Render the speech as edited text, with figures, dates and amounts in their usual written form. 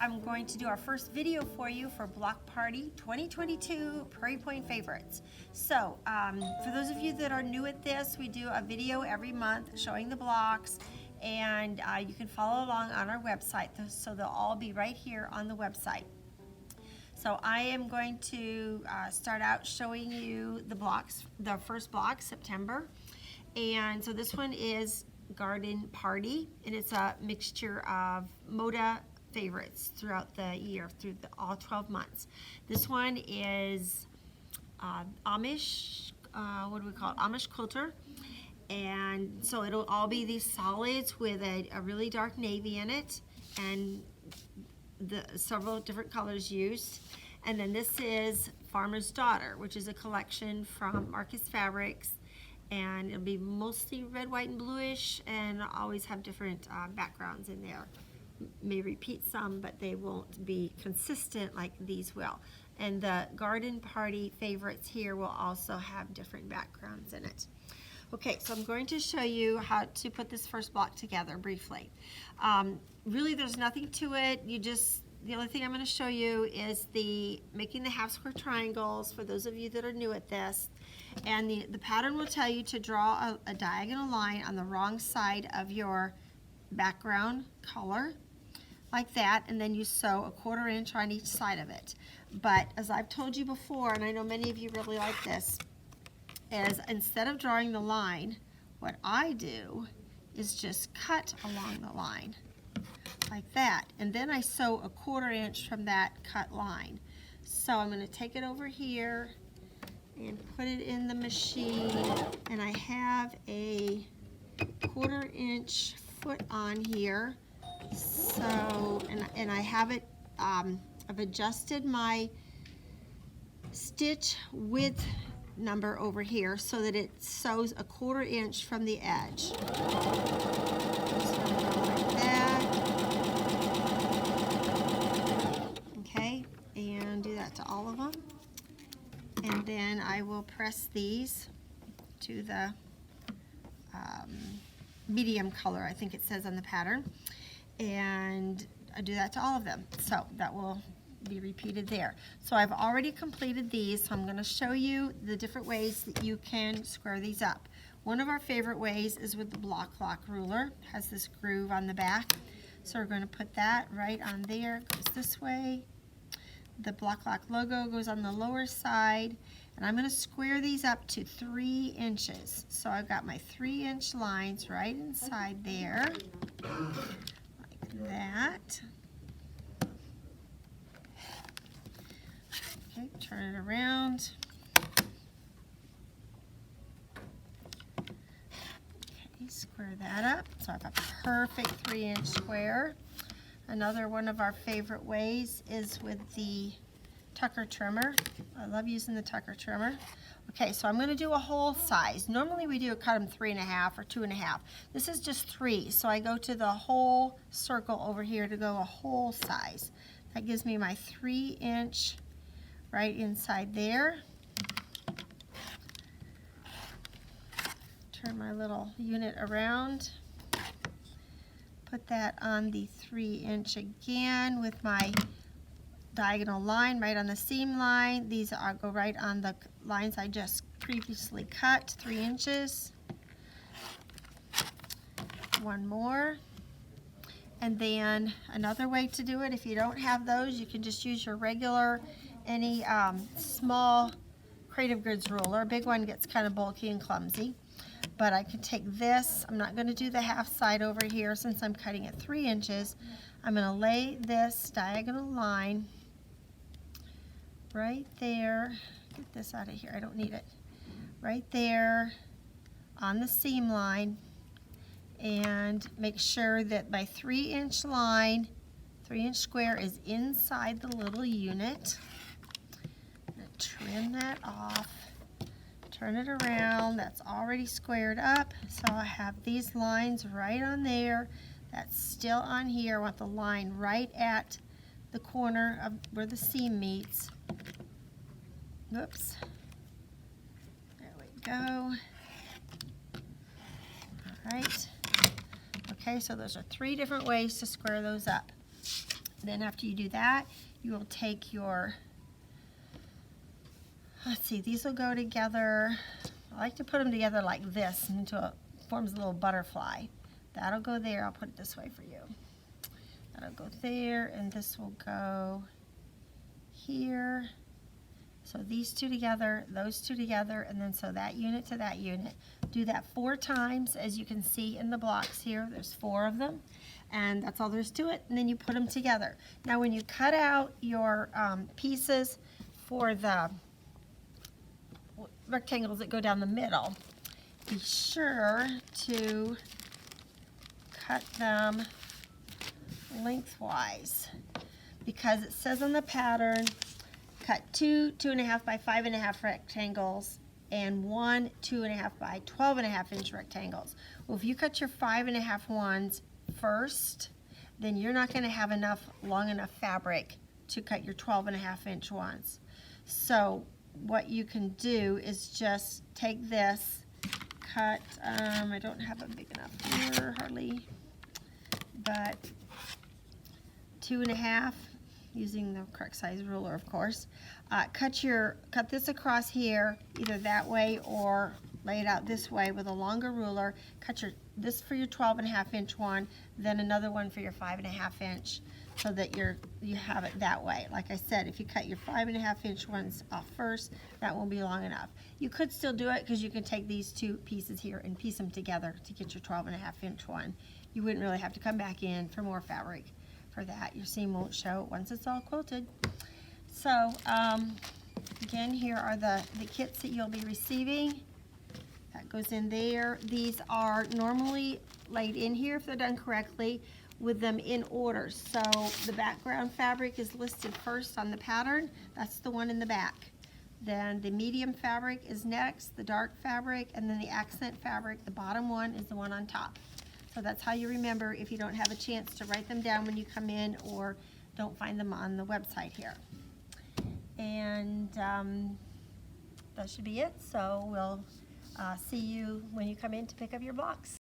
I'm going to do our first video for you for Block Party 2022 Prairie Point Favorites. So for those of you that are new at this, we do a video every month showing the blocks, and you can follow along on our website, so they'll all be right here on the website. So I am going to start out showing you the blocks, the first block, September. And so this one is Garden Party, and it's a mixture of Moda favorites throughout the year, through all 12 months. This one is Amish, what do we call it? Amish quilter. And so it'll all be these solids with a really dark navy in it, and the several different colors used. And then this is Farmer's Daughter, which is a collection from Marcus Fabrics, and it'll be mostly red, white, and bluish, and always have different backgrounds in there. May repeat some, but they won't be consistent like these will. And the Garden Party favorites here will also have different backgrounds in it. Okay, so I'm going to show you how to put this first block together briefly. Really, there's nothing to it. The only thing I'm going to show you is making the half square triangles for those of you that are new at this. And the pattern will tell you to draw a diagonal line on the wrong side of your background color, like that, and then you sew a 1/4 inch on each side of it. But as I've told you before, and I know many of you really like this, is instead of drawing the line, what I do is just cut along the line like that, and then I sew a 1/4 inch from that cut line. So I'm going to take it over here and put it in the machine, and I have a 1/4 inch foot on here. So and I have it, I've adjusted my stitch width number over here so that it sews a 1/4 inch from the edge. Just gonna go like that. Okay, and do that to all of them. And then I will press these to the medium color, I think it says on the pattern. And I do that to all of them. So that will be repeated there. So I've already completed these, so I'm going to show you the different ways that you can square these up. One of our favorite ways is with the block lock ruler. It has this groove on the back. So we're going to put that right on there. It goes this way. The block lock logo goes on the lower side. And I'm going to square these up to 3 inches. So I've got my 3-inch lines right inside there, like that. Okay, turn it around. Okay, square that up. So I've got a perfect 3-inch square. Another one of our favorite ways is with the Tucker trimmer. I love using the Tucker trimmer. Okay, so I'm going to do a whole size. Normally we cut them 3.5 or 2.5. This is just 3, so I go to the whole circle over here to go a whole size. That gives me my 3-inch right inside there. Turn my little unit around. Put that on the 3-inch again with my diagonal line right on the seam line. These go right on the lines I just previously cut, 3 inches. One more. And then another way to do it, if you don't have those, you can just use your regular, any small Creative Goods ruler. A big one gets kind of bulky and clumsy. But I can take this, I'm not going to do the half side over here since I'm cutting at 3 inches. I'm going to lay this diagonal line right there. Get this out of here, I don't need it. Right there on the seam line, and make sure that my 3-inch line, 3-inch square, is inside the little unit. I'm going to trim that off. Turn it around. That's already squared up, so I have these lines right on there. That's still on here. I want the line right at the corner of where the seam meets. Whoops. There we go. All right. Okay, so those are 3 different ways to square those up. Then after you do that, you will take your, let's see, these will go together. I like to put them together like this into a, forms a little butterfly. That'll go there. I'll put it this way for you. That'll go there, and this will go here. So these two together, those two together, and then so that unit to that unit. Do that 4 times, as you can see in the blocks here. There's 4 of them, and that's all there's to it. And then you put them together. Now when you cut out your pieces for the rectangles that go down the middle, be sure to cut them lengthwise, because it says on the pattern, cut 2 2.5 by 5.5 rectangles and 1 2.5 by 12.5 inch rectangles. Well, if you cut your 5.5 ones first, then you're not going to have enough long enough fabric to cut your 12.5 inch ones. So what you can do is just take this, cut, I don't have a big enough here hardly, but 2.5, using the correct size ruler, of course. Cut this across here, either that way or lay it out this way with a longer ruler. Cut this for your 12.5 inch one, then another one for your 5.5 inch, so that you have it that way. Like I said, if you cut your 5.5 inch ones off first, that won't be long enough. You could still do it, because you can take these 2 pieces here and piece them together to get your 12.5 inch one. You wouldn't really have to come back in for more fabric for that. Your seam won't show once it's all quilted. So again, here are the kits that you'll be receiving. That goes in there. These are normally laid in here, if they're done correctly, with them in order. So the background fabric is listed first on the pattern. That's the one in the back. Then the medium fabric is next, the dark fabric, and then the accent fabric, the bottom one, is the one on top. So that's how you remember if you don't have a chance to write them down when you come in or don't find them on the website here. And that should be it. So we'll see you when you come in to pick up your blocks.